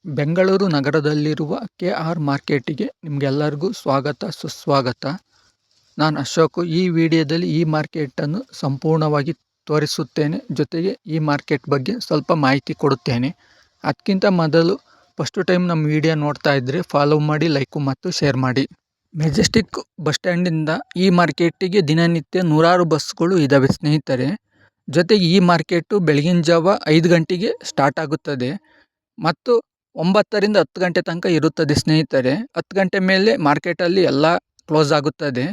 ಬೆಂಗಳೂರು ನಗರದಲ್ಲಿರುವ ಕೆ.ಆರ್. ಮಾರ್ಕೆಟಿಗೆ ನಿಮಗೆಲ್ಲರಿಗೂ ಸ್ವಾಗತ ಸುಸ್ವಾಗತ. ನಾನು ಅಶೋಕ್. ಈ ವಿಡಿಯೋದಲ್ಲಿ ಈ ಮಾರ್ಕೆಟನ್ನು ಸಂಪೂರ್ಣವಾಗಿ ತೋರಿಸುತ್ತೇನೆ. ಜೊತೆಗೆ ಈ ಮಾರ್ಕೆಟ್ ಬಗ್ಗೆ ಸ್ವಲ್ಪ ಮಾಹಿತಿ ಕೊಡುತ್ತೇನೆ. ಅದಕ್ಕಿಂತ ಮೊದಲು ಫಸ್ಟ್ ಟೈಮ್ ನಮ್ಮ ವಿಡಿಯೋ ನೋಡ್ತಾ ಇದ್ದರೆ ಫಾಲೋ ಮಾಡಿ, ಲೈಕು ಮತ್ತು ಶೇರ್ ಮಾಡಿ. ಮೆಜೆಸ್ಟಿಕ್ ಬಸ್ ಸ್ಟ್ಯಾಂಡಿಂದ ಈ ಮಾರ್ಕೆಟಿಗೆ ದಿನನಿತ್ಯ ನೂರಾರು ಬಸ್ಗಳು ಇದ್ದಾವೆ ಸ್ನೇಹಿತರೆ. ಜೊತೆಗೆ ಈ ಮಾರ್ಕೆಟು ಬೆಳಗಿನ ಜಾವ 5 ಗಂಟೆಗೆ ಸ್ಟಾರ್ಟ್ ಆಗುತ್ತದೆ ಮತ್ತು 9 ರಿಂದ 10 ಗಂಟೆ ತನಕ ಇರುತ್ತದೆ ಸ್ನೇಹಿತರೆ. 10 ಗಂಟೆ ಮೇಲೆ ಮಾರ್ಕೆಟಲ್ಲಿ ಎಲ್ಲ ಕ್ಲೋಸ್ ಆಗುತ್ತದೆ.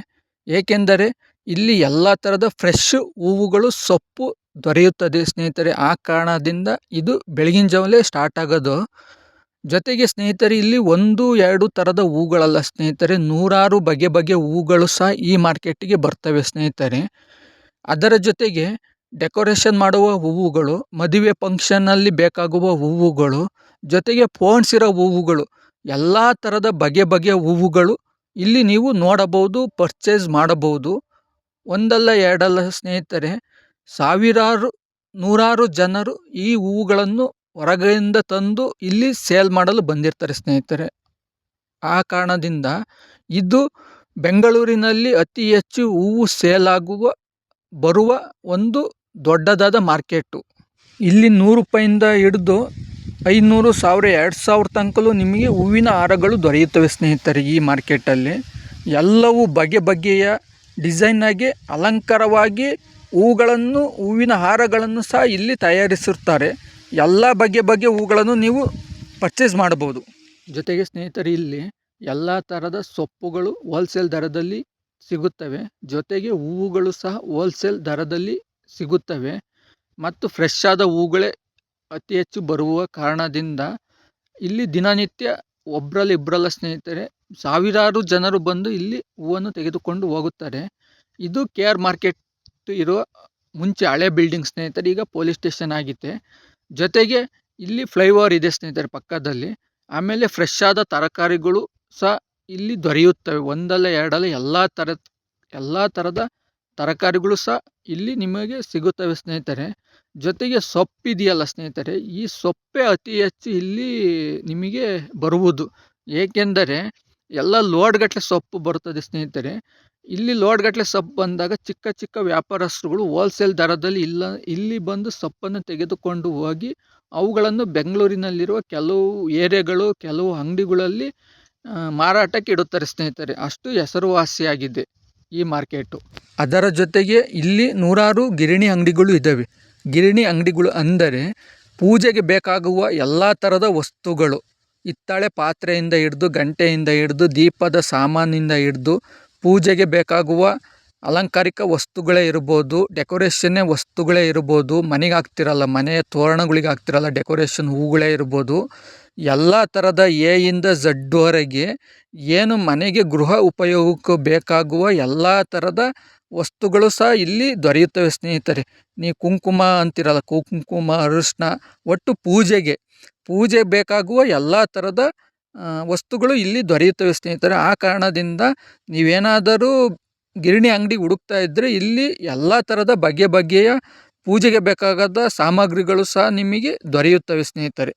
ಏಕೆಂದರೆ ಇಲ್ಲಿ ಎಲ್ಲ ಥರದ ಫ್ರೆಶ್ ಹೂವುಗಳು, ಸೊಪ್ಪು ದೊರೆಯುತ್ತದೆ ಸ್ನೇಹಿತರೆ. ಆ ಕಾರಣದಿಂದ ಇದು ಬೆಳಗಿನ ಜಾವಲೇ ಸ್ಟಾರ್ಟ್ ಆಗೋದು. ಜೊತೆಗೆ ಸ್ನೇಹಿತರೆ ಇಲ್ಲಿ 1-2 ಥರದ ಹೂಗಳಲ್ಲ ಸ್ನೇಹಿತರೆ, ನೂರಾರು ಬಗೆ ಬಗೆ ಹೂಗಳು ಸಹ ಈ ಮಾರ್ಕೆಟಿಗೆ ಬರ್ತವೆ ಸ್ನೇಹಿತರೆ. ಅದರ ಜೊತೆಗೆ ಡೆಕೋರೇಷನ್ ಮಾಡುವ ಹೂವುಗಳು, ಮದುವೆ ಫಂಕ್ಷನ್ನಲ್ಲಿ ಬೇಕಾಗುವ ಹೂವುಗಳು, ಜೊತೆಗೆ ಪೋಣಿಸಿರೋ ಹೂವುಗಳು, ಎಲ್ಲ ಥರದ ಬಗೆ ಬಗೆಯ ಹೂವುಗಳು ಇಲ್ಲಿ ನೀವು ನೋಡಬಹುದು, ಪರ್ಚೇಸ್ ಮಾಡಬಹುದು. ಒಂದಲ್ಲ ಎರಡಲ್ಲ ಸ್ನೇಹಿತರೆ, ಸಾವಿರಾರು ನೂರಾರು ಜನರು ಈ ಹೂವುಗಳನ್ನು ಹೊರಗೆಯಿಂದ ತಂದು ಇಲ್ಲಿ ಸೇಲ್ ಮಾಡಲು ಬಂದಿರ್ತಾರೆ ಸ್ನೇಹಿತರೆ. ಆ ಕಾರಣದಿಂದ ಇದು ಬೆಂಗಳೂರಿನಲ್ಲಿ ಅತಿ ಹೆಚ್ಚು ಹೂವು ಸೇಲ್ ಆಗುವ ಬರುವ ಒಂದು ದೊಡ್ಡದಾದ ಮಾರ್ಕೆಟು. ಇಲ್ಲಿ 100 ರೂಪಾಯಿಂದ ಹಿಡಿದು 500, 1000, 2000 ತನಕಲೂ ನಿಮಗೆ ಹೂವಿನ ಹಾರಗಳು ದೊರೆಯುತ್ತವೆ ಸ್ನೇಹಿತರೆ. ಈ ಮಾರ್ಕೆಟಲ್ಲಿ ಎಲ್ಲವೂ ಬಗೆ ಬಗೆಯ ಡಿಸೈನಾಗಿ ಅಲಂಕಾರವಾಗಿ ಹೂವಿನ ಹಾರಗಳನ್ನು ಸಹ ಇಲ್ಲಿ ತಯಾರಿಸಿರ್ತಾರೆ. ಎಲ್ಲ ಬಗೆ ಬಗೆಯ ಹೂಗಳನ್ನು ನೀವು ಪರ್ಚೇಸ್ ಮಾಡಬಹುದು. ಜೊತೆಗೆ ಸ್ನೇಹಿತರೆ ಇಲ್ಲಿ ಎಲ್ಲ ಥರದ ಸೊಪ್ಪುಗಳು ಹೋಲ್ಸೇಲ್ ದರದಲ್ಲಿ ಸಿಗುತ್ತವೆ. ಜೊತೆಗೆ ಹೂವುಗಳು ಸಹ ಹೋಲ್ಸೇಲ್ ದರದಲ್ಲಿ ಸಿಗುತ್ತವೆ ಮತ್ತು ಫ್ರೆಶ್ ಆದ ಹೂಗಳೇ ಅತಿ ಹೆಚ್ಚು ಬರುವ ಕಾರಣದಿಂದ ಇಲ್ಲಿ ದಿನನಿತ್ಯ ಒಬ್ಬರಲ್ಲಿ ಇಬ್ಬರಲ್ಲ ಸ್ನೇಹಿತರೆ, ಸಾವಿರಾರು ಜನರು ಬಂದು ಇಲ್ಲಿ ಹೂವನ್ನು ತೆಗೆದುಕೊಂಡು ಹೋಗುತ್ತಾರೆ. ಇದು ಕೆ.ಆರ್. ಮಾರ್ಕೆಟ್ ಇರುವ ಮುಂಚೆ ಹಳೆ ಬಿಲ್ಡಿಂಗ್ ಸ್ನೇಹಿತರೆ, ಈಗ ಪೊಲೀಸ್ ಸ್ಟೇಷನ್ ಆಗಿದೆ. ಜೊತೆಗೆ ಇಲ್ಲಿ ಫ್ಲೈಓವರ್ ಇದೆ ಸ್ನೇಹಿತರೆ ಪಕ್ಕದಲ್ಲಿ. ಆಮೇಲೆ ಫ್ರೆಶ್ ಆದ ತರಕಾರಿಗಳು ಸಹ ಇಲ್ಲಿ ದೊರೆಯುತ್ತವೆ. ಒಂದಲ್ಲ ಎರಡಲ್ಲ ಎಲ್ಲ ಥರದ ತರಕಾರಿಗಳು ಸಹ ಇಲ್ಲಿ ನಿಮಗೆ ಸಿಗುತ್ತವೆ ಸ್ನೇಹಿತರೆ. ಜೊತೆಗೆ ಸೊಪ್ಪಿದೆಯಲ್ಲ ಸ್ನೇಹಿತರೆ, ಈ ಸೊಪ್ಪೇ ಅತಿ ಹೆಚ್ಚು ಇಲ್ಲಿ ನಿಮಗೆ ಬರುವುದು. ಏಕೆಂದರೆ ಎಲ್ಲ ಲೋಡ್ಗಟ್ಟಲೆ ಸೊಪ್ಪು ಬರುತ್ತದೆ ಸ್ನೇಹಿತರೆ. ಇಲ್ಲಿ ಲೋಡ್ಗಟ್ಟಲೆ ಸೊಪ್ಪು ಬಂದಾಗ ಚಿಕ್ಕ ಚಿಕ್ಕ ವ್ಯಾಪಾರಸ್ಥರುಗಳು ಹೋಲ್ಸೇಲ್ ದರದಲ್ಲಿ ಇಲ್ಲಿ ಬಂದು ಸೊಪ್ಪನ್ನು ತೆಗೆದುಕೊಂಡು ಹೋಗಿ ಅವುಗಳನ್ನು ಬೆಂಗಳೂರಿನಲ್ಲಿರುವ ಕೆಲವು ಏರಿಯಾಗಳು, ಕೆಲವು ಅಂಗಡಿಗಳಲ್ಲಿ ಮಾರಾಟಕ್ಕೆ ಇಡುತ್ತಾರೆ ಸ್ನೇಹಿತರೆ. ಅಷ್ಟು ಹೆಸರುವಾಸಿಯಾಗಿದೆ ಈ ಮಾರ್ಕೆಟು. ಅದರ ಜೊತೆಗೆ ಇಲ್ಲಿ ನೂರಾರು ಗಿರಣಿ ಅಂಗಡಿಗಳು ಇದ್ದಾವೆ. ಗಿರಣಿ ಅಂಗಡಿಗಳು ಅಂದರೆ ಪೂಜೆಗೆ ಬೇಕಾಗುವ ಎಲ್ಲ ಥರದ ವಸ್ತುಗಳು, ಹಿತ್ತಾಳೆ ಪಾತ್ರೆಯಿಂದ ಹಿಡಿದು, ಗಂಟೆಯಿಂದ ಹಿಡಿದು, ದೀಪದ ಸಾಮಾನಿಂದ ಹಿಡಿದು, ಪೂಜೆಗೆ ಬೇಕಾಗುವ ಅಲಂಕಾರಿಕ ವಸ್ತುಗಳೇ ಇರ್ಬೋದು, ಡೆಕೋರೇಷನ್ನೇ ವಸ್ತುಗಳೇ ಇರ್ಬೋದು, ಮನೆಗೆ ಹಾಕ್ತಿರಲ್ಲ, ಮನೆಯ ತೋರಣಗಳಿಗೆ ಹಾಕ್ತಿರಲ್ಲ ಡೆಕೋರೇಷನ್ ಹೂಗಳೇ ಇರ್ಬೋದು, ಎಲ್ಲ ಥರದ ಎಯಿಂದ ಝಡ್ವರೆಗೆ ಏನು ಮನೆಗೆ ಗೃಹ ಉಪಯೋಗಕ್ಕೆ ಬೇಕಾಗುವ ಎಲ್ಲ ಥರದ ವಸ್ತುಗಳು ಸಹ ಇಲ್ಲಿ ದೊರೆಯುತ್ತವೆ ಸ್ನೇಹಿತರೆ. ನೀವು ಕುಂಕುಮ ಅಂತಿರಲ್ಲ, ಕುಂಕುಮ, ಅರಿಶಿನ, ಒಟ್ಟು ಪೂಜೆ ಬೇಕಾಗುವ ಎಲ್ಲ ಥರದ ವಸ್ತುಗಳು ಇಲ್ಲಿ ದೊರೆಯುತ್ತವೆ ಸ್ನೇಹಿತರೆ. ಆ ಕಾರಣದಿಂದ ನೀವೇನಾದರೂ ಗಿರಣಿ ಅಂಗಡಿ ಹುಡುಕ್ತಾ ಇದ್ದರೆ ಇಲ್ಲಿ ಎಲ್ಲ ಥರದ ಬಗೆ ಬಗೆಯ ಪೂಜೆಗೆ ಬೇಕಾದ ಸಾಮಗ್ರಿಗಳು ಸಹ ನಿಮಗೆ ದೊರೆಯುತ್ತವೆ ಸ್ನೇಹಿತರೆ.